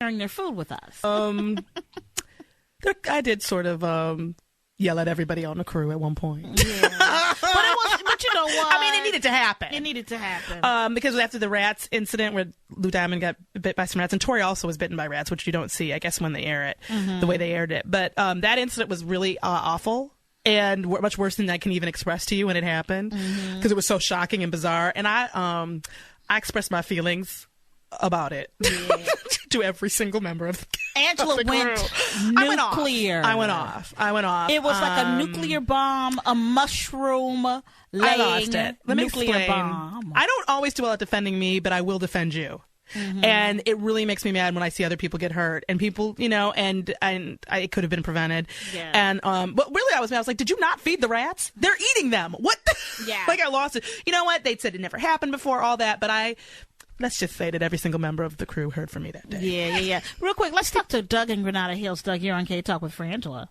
sharing their food with us. I did sort of yell at everybody on the crew at one point. Yeah. But you know what? I mean, it needed to happen. It needed to happen. Because after the rats incident where Lou Diamond got bit by some rats, and Tori also was bitten by rats, which you don't see, I guess, when they air it, the way they aired it. But that incident was really awful and much worse than I can even express to you when it happened, because it was so shocking and bizarre. And I expressed my feelings about it to every single member of the Angela went nuclear. I went off. It was like a nuclear bomb, a mushroom laying nuclear bomb. I don't always do well at defending me, but I will defend you. And it really makes me mad when I see other people get hurt, and people, and it could have been prevented. Yeah. And but really, I was like, did you not feed the rats? They're eating them. What? Yeah. Like I lost it. You know what? They said it never happened before, all that, but let's just say that every single member of the crew heard from me that day. Yeah. Real quick, let's talk to Doug in Granada Hills. Doug, you're on K-Talk with Frangela.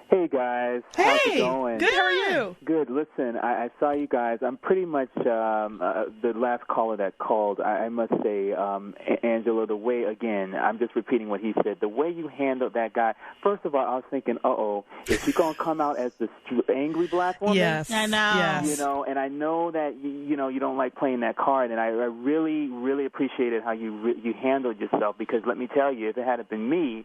Hey, guys. How's it going? Good. How are you? Good. Listen, I saw you guys. I'm pretty much the last caller that called. I must say, Angela, the way, again, I'm just repeating what he said, the way you handled that guy, first of all, I was thinking, is he going to come out as the angry black woman? Yes. I know. Yes. And I know that, you don't like playing that card, and I really, really appreciated how you handled yourself, because let me tell you, if it had been me,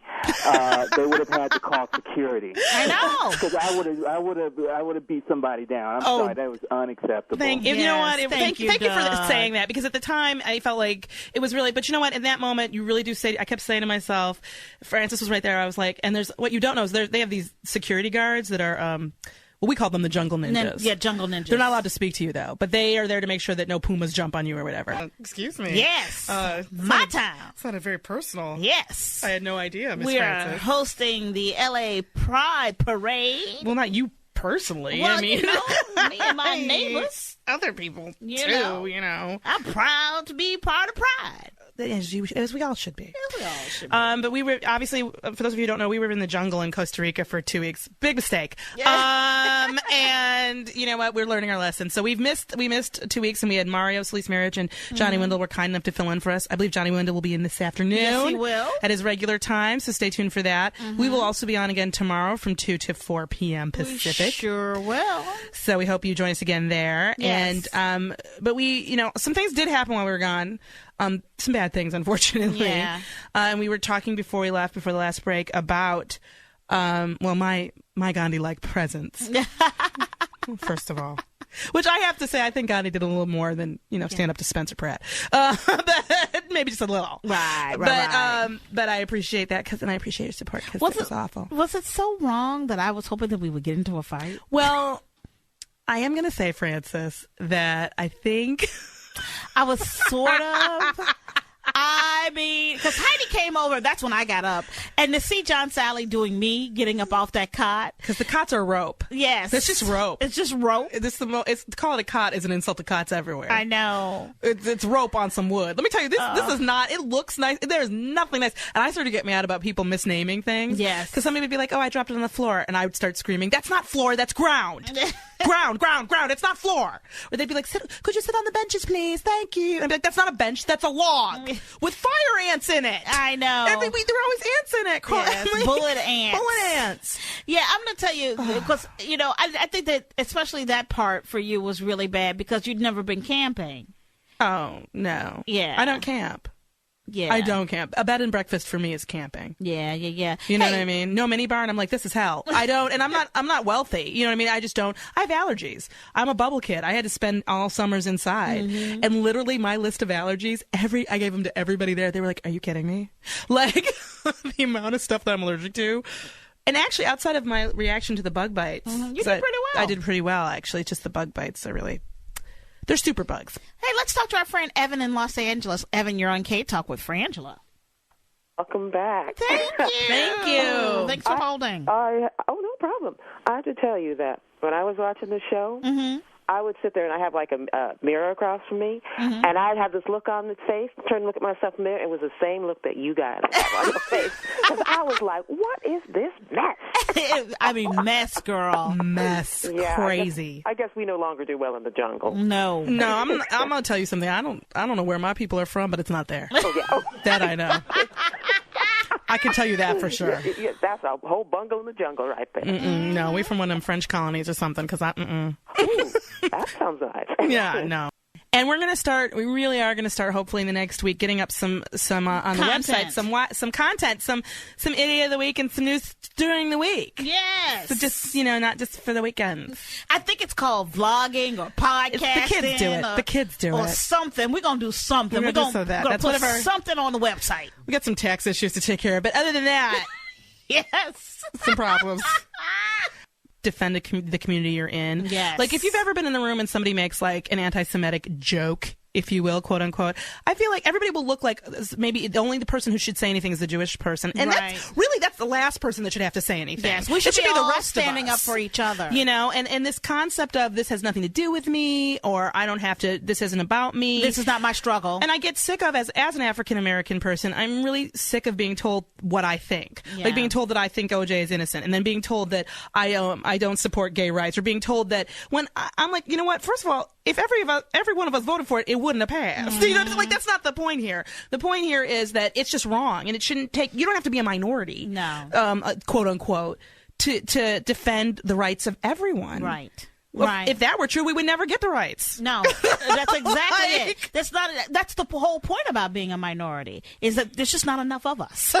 they would have had to call security. I know. Because I would have beat somebody down. I'm sorry, that was unacceptable. Thank you. You know what? Thank you for saying that, because at the time I felt like it was really. But you know what? In that moment, you really do say. I kept saying to myself, Francis was right there. I was like, and there's what you don't know is they have these security guards that are. Well, we call them the jungle ninjas. Jungle ninjas. They're not allowed to speak to you, though, but they are there to make sure that no pumas jump on you or whatever. Excuse me. Yes. My time. It's not a very personal. Yes. I had no idea, Miss We Francis. are hosting the L.A. Pride Parade. Well, not you personally. Well, I mean, me and my neighbors. Other people, You too, know. I'm proud to be part of Pride. As we all should be. Yeah, we all should be. But we were, obviously, for those of you who don't know, we were in the jungle in Costa Rica for 2 weeks. Big mistake. And you know what? We're learning our lesson. So we missed 2 weeks, and we had Mario, Solis Marriage, and Johnny Wendell were kind enough to fill in for us. I believe Johnny Wendell will be in this afternoon. Yes, he will. At his regular time, so stay tuned for that. We will also be on again tomorrow from 2 to 4 p.m. Pacific. We sure will. So we hope you join us again there. Yes. And but we, some things did happen while we were gone. Some bad things, unfortunately. Yeah. And we were talking before we left, before the last break, about my Gandhi-like presence. First of all, which I have to say, I think Gandhi did a little more than stand up to Spencer Pratt, but maybe just a little. Right. But I appreciate that, and I appreciate your support, because it was awful. Was it so wrong that I was hoping that we would get into a fight? Well, I am going to say, Francis, that I think I was sort of. I mean, because Heidi came over, that's when I got up. And to see John Sally doing me, getting up off that cot. Because the cots are rope. Yes. It's just rope. It's just rope. It's call it a cot is an insult to cots everywhere. I know. It's rope on some wood. Let me tell you, this is not, it looks nice. There's nothing nice. And I started to get mad about people misnaming things. Yes. Because somebody would be like, I dropped it on the floor. And I would start screaming, that's not floor, that's ground. ground. It's not floor. Or they'd be like, could you sit on the benches, please? Thank you. And I'd be like, that's not a bench, that's a log with fire ants in it. I know. Every week there were always ants in it. Yes, bullet ants. Bullet ants. Yeah, I'm going to tell you, because, I think that especially that part for you was really bad because you'd never been camping. Oh, no. Yeah. I don't camp. Yeah. I don't camp. A bed and breakfast for me is camping. Yeah. You know what I mean? No mini bar, and I'm like, this is hell. I don't, and I'm not wealthy. You know what I mean? I just don't. I have allergies. I'm a bubble kid. I had to spend all summers inside, and literally my list of allergies, I gave them to everybody there. They were like, are you kidding me? Like, the amount of stuff that I'm allergic to. And actually, outside of my reaction to the bug bites, you did pretty well. I did pretty well, actually. It's just the bug bites are really. They're super bugs. Hey, let's talk to our friend Evan in Los Angeles. Evan, you're on K-Talk with Frangela. Welcome back. Thank you. Thank you. Thanks for holding. No problem. I have to tell you that when I was watching the show, I would sit there and I have like a mirror across from me, and I'd have this look on the face, turn and look at myself in the mirror. It was the same look that you guys have on your face. Because I was like, what is this mess? I mean, mess, girl. Mess. Yeah, Crazy. I guess we no longer do well in the jungle. No, I'm gonna tell you something. I don't know where my people are from, but it's not there. Oh, yeah. That I know. I can tell you that for sure. That's a whole bungle in the jungle right there. No, we from one of them French colonies or something, because Ooh, that sounds nice. Yeah, no. And we really are going to start, hopefully in the next week, getting up some on the website, some content, some idiot of the week and some news during the week. Yes. So just, not just for the weekends. I think it's called vlogging or podcasting. The kids do it. Or something. We're going to do something. We're going to put something on the website. We got some tax issues to take care of. But other than that, yes. Some problems. Defend the community you're in. Yes. Like, if you've ever been in the room and somebody makes, like, an anti-Semitic joke, if you will, quote unquote, I feel like everybody will look like maybe only the person who should say anything is the Jewish person. And that's the last person that should have to say anything. Yes, we should be the all rest standing of us, up for each other. And this concept of this has nothing to do with me, or I don't have to, this isn't about me. This is not my struggle. And I get sick of, as an African-American person, I'm really sick of being told what I think. Yeah. Like being told that I think OJ is innocent, and then being told that I don't support gay rights, or being told that when I'm like, you know what, first of all, if every one of us voted for it, it wouldn't have passed. Like, that's not the point here. The point here is that it's just wrong, and it shouldn't take. You don't have to be a minority, quote unquote, to defend the rights of everyone. Right. Well, right. If that were true, we would never get the rights. No, that's exactly it. That's the whole point about being a minority, is that there's just not enough of us.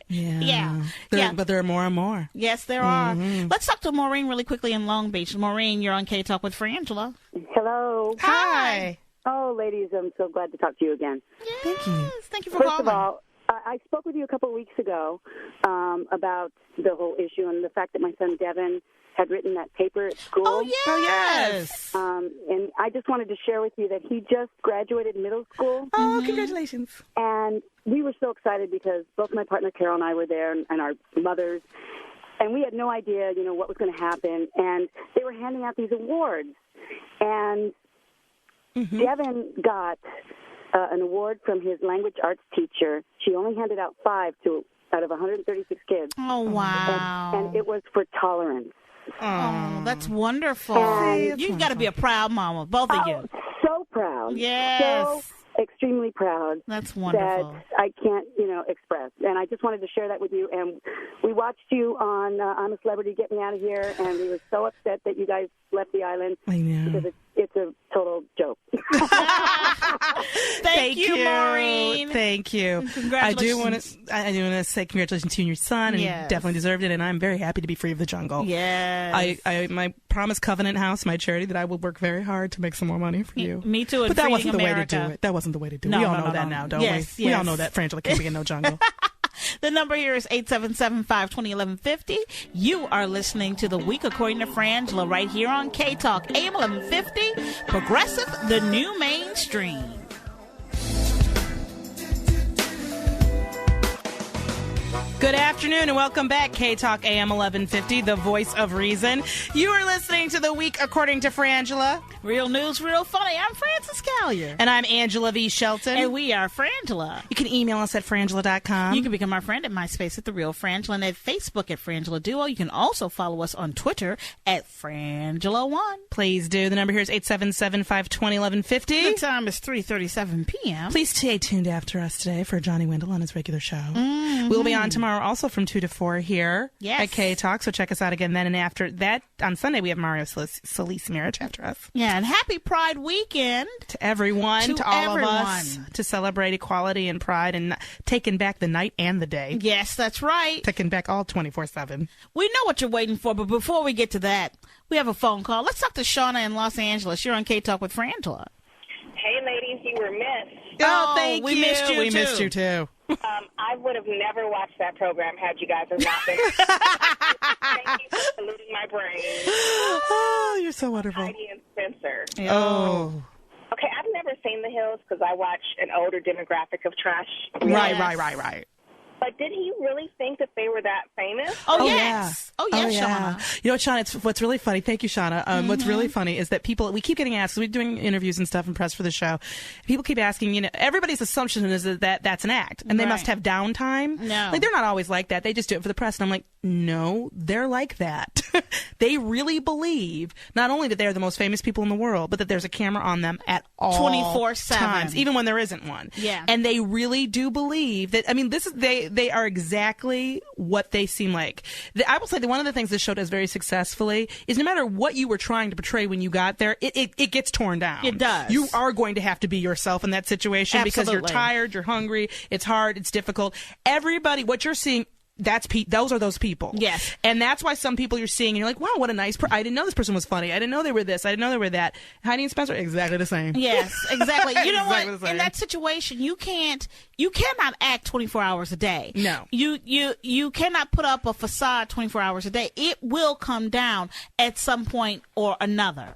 Yeah. But there are more and more. Yes, there are. Let's talk to Maureen really quickly in Long Beach. Maureen, you're on K-Talk with Frangela. Hello. Hi. Oh, ladies, I'm so glad to talk to you again. Yes, Thank you. Thank you for First calling. of all, I spoke with you a couple of weeks ago about the whole issue and the fact that my son Devin had written that paper at school. Oh, yes. And I just wanted to share with you that he just graduated middle school. Oh, congratulations. And we were so excited because both my partner Carol and I were there, and our mothers, and we had no idea, what was going to happen. And they were handing out these awards. And Devin got an award from his language arts teacher. She only handed out 5 out of 136 kids. Oh, wow. And it was for tolerance. Oh, that's wonderful. You've got to be a proud mama, both of you. So proud. Yes. So extremely proud. That's wonderful. That I can't, express. And I just wanted to share that with you. And we watched you on I'm a Celebrity, Get Me Out of Here, and we were so upset that you guys left the island. I know. Because it's a total joke. Thank you, Maureen. Thank you. Congratulations. I do want to say congratulations to you and your son, and you definitely deserved it. And I'm very happy to be free of the jungle. Yes. My Promise Covenant House, my charity, that I will work very hard to make some more money for you. Me too. But that wasn't the America. way to do it. That wasn't the way to do it. No, we all know that now, don't we? Yes. We all know that Frangela can't be in no jungle. The number here is 877-520-1150. You are listening to The Week According to Frangela right here on K-Talk, AM 1150, Progressive, the new mainstream. Good afternoon and welcome back, K-Talk AM 1150, the voice of reason. You are listening to The Week According to Frangela. Real news, real funny. I'm Frances Callier. And I'm Angela V. Shelton. And we are Frangela. You can email us at frangela.com. You can become our friend at MySpace at The Real Frangela and at Facebook at Frangela Duo. You can also follow us on Twitter at Frangela1. Please do. The number here is 877-520-1150. The time is 3:37 p.m. Please stay tuned after us today for Johnny Wendell on his regular show. We'll be on tomorrow also from 2 to 4 here at K-Talk, so check us out again then. And after that, on Sunday, we have Mario Solis Marriage after us. Yeah, and happy Pride Weekend. To everyone, to all of us, to celebrate equality and pride and taking back the night and the day. Yes, that's right. Taking back all 24/7. We know what you're waiting for, but before we get to that, we have a phone call. Let's talk to Shauna in Los Angeles. You're on K-Talk with Frangela. Hey, ladies, you were missed. Oh, thank you. We missed you, We too. missed you, too. I would have never watched that program had you guys have not been. Thank you for polluting my brain. Oh, you're so wonderful. Heidi and Spencer. Oh. Okay, I've never seen The Hills because I watch an older demographic of trash. Right. But did he really think that they were that famous? Oh, yes. Yeah. Oh, yes, Shauna. You know what, Shauna, what's really funny, thank you, Shauna. What's really funny is that we keep getting asked, we're doing interviews and stuff and press for the show. People keep asking, everybody's assumption is that that's an act and they must have downtime. No. Like, they're not always like that. They just do it for the press. And I'm like, no, they're like that. They really believe not only that they're the most famous people in the world, but that there's a camera on them at all 24/7 times, even when there isn't one. Yeah. And they really do believe that. I mean, they are exactly what they seem like. I will say that one of the things this show does very successfully is no matter what you were trying to portray when you got there, it gets torn down. It does. You are going to have to be yourself in that situation because you're Absolutely. tired, you're hungry, it's hard, it's difficult. Everybody, what you're seeing, those are those people. Yes. And that's why some people you're seeing and you're like, wow, what a nice I didn't know this person was funny. I didn't know they were this. I didn't know they were that. Heidi and Spencer, exactly the same. Yes, exactly. You know Exactly the what? same. In that situation, you cannot act 24 hours a day. No. You cannot put up a facade 24 hours a day. It will come down at some point or another.